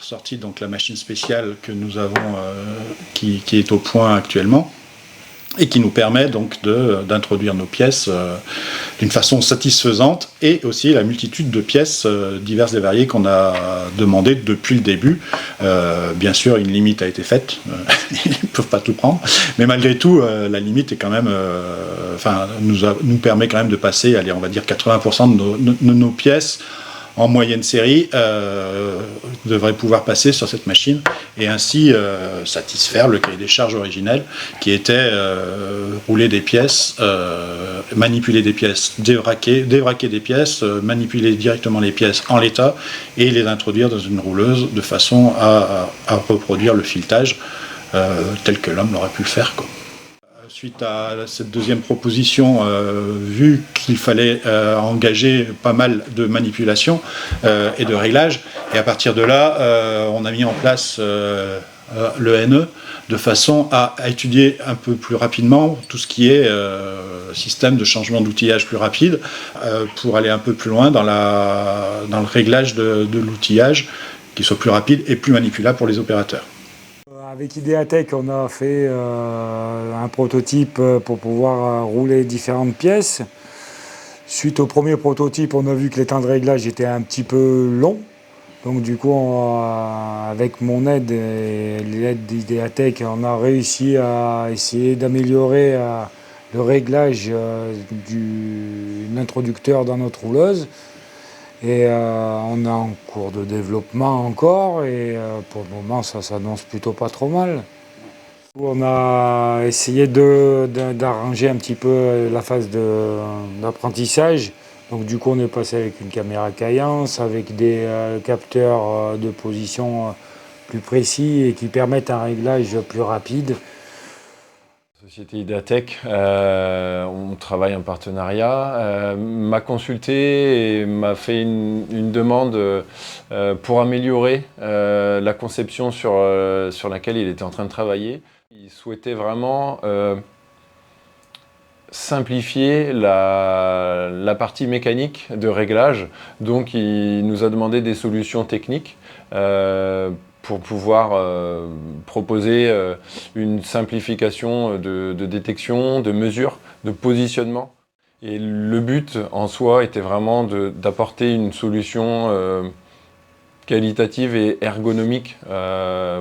sorti donc la machine spéciale que nous avons, qui est au point actuellement, et qui nous permet donc d'introduire nos pièces d'une façon satisfaisante, et aussi la multitude de pièces diverses et variées qu'on a demandées depuis le début. Bien sûr, une limite a été faite, ils ne peuvent pas tout prendre, mais malgré tout, la limite est quand même, nous permet quand même de passer, allez, on va dire 80% de nos pièces en moyenne série devrait pouvoir passer sur cette machine et ainsi satisfaire le cahier des charges originel qui était rouler des pièces, manipuler des pièces, dévraquer des pièces, manipuler directement les pièces en l'état et les introduire dans une rouleuse de façon à reproduire le filetage tel que l'homme l'aurait pu le faire, quoi. Suite à cette deuxième proposition, vu qu'il fallait engager pas mal de manipulation et de réglage, et à partir de là, on a mis en place le NE de façon à étudier un peu plus rapidement tout ce qui est système de changement d'outillage plus rapide, pour aller un peu plus loin dans le réglage de l'outillage, qui soit plus rapide et plus manipulable pour les opérateurs. Avec Ideatech, on a fait un prototype pour pouvoir rouler différentes pièces. Suite au premier prototype, on a vu que les temps de réglage étaient un petit peu longs. Donc du coup, avec mon aide et l'aide d'Ideatech, on a réussi à essayer d'améliorer le réglage d'un introducteur dans notre rouleuse. Et on est en cours de développement encore et pour le moment ça s'annonce plutôt pas trop mal. On a essayé d'arranger un petit peu la phase d'apprentissage. Donc du coup on est passé avec une caméra Kayence, avec des capteurs de position plus précis et qui permettent un réglage plus rapide. Société Ideatech, on travaille en partenariat, m'a consulté et m'a fait une demande pour améliorer la conception sur laquelle il était en train de travailler. Il souhaitait vraiment simplifier la partie mécanique de réglage, donc il nous a demandé des solutions techniques pour pouvoir proposer une simplification de détection, de mesure, de positionnement. Et le but en soi était vraiment d'apporter une solution qualitative et ergonomique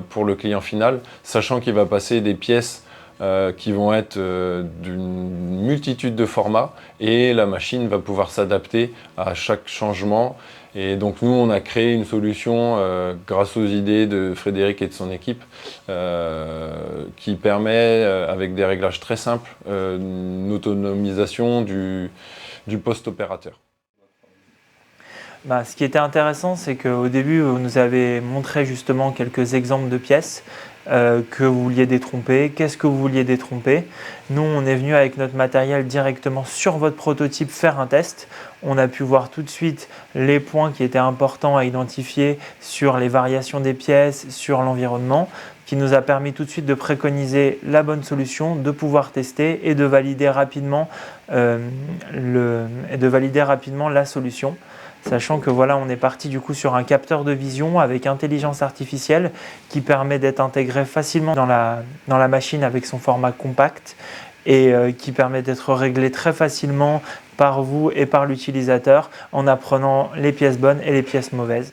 pour le client final, sachant qu'il va passer des pièces qui vont être d'une multitude de formats et la machine va pouvoir s'adapter à chaque changement. Et donc nous, on a créé une solution grâce aux idées de Frédéric et de son équipe qui permet, avec des réglages très simples, une autonomisation du post-opérateur. Ce qui était intéressant, c'est qu'au début, vous nous avez montré justement quelques exemples de pièces que vous vouliez détromper, qu'est-ce que vous vouliez détromper. Nous, on est venu avec notre matériel directement sur votre prototype faire un test. On a pu voir tout de suite les points qui étaient importants à identifier sur les variations des pièces, sur l'environnement, qui nous a permis tout de suite de préconiser la bonne solution, de pouvoir tester et de valider rapidement, la solution. Sachant que voilà, on est parti du coup sur un capteur de vision avec intelligence artificielle qui permet d'être intégré facilement dans la machine avec son format compact et qui permet d'être réglé très facilement par vous et par l'utilisateur en apprenant les pièces bonnes et les pièces mauvaises.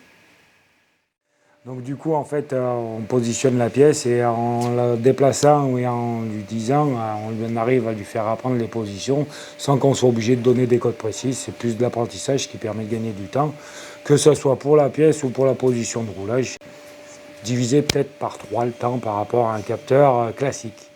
Donc du coup, en fait, on positionne la pièce et en la déplaçant et en lui disant, on arrive à lui faire apprendre les positions sans qu'on soit obligé de donner des codes précis. C'est plus de l'apprentissage qui permet de gagner du temps, que ce soit pour la pièce ou pour la position de roulage. Divisé peut-être par 3 le temps par rapport à un capteur classique.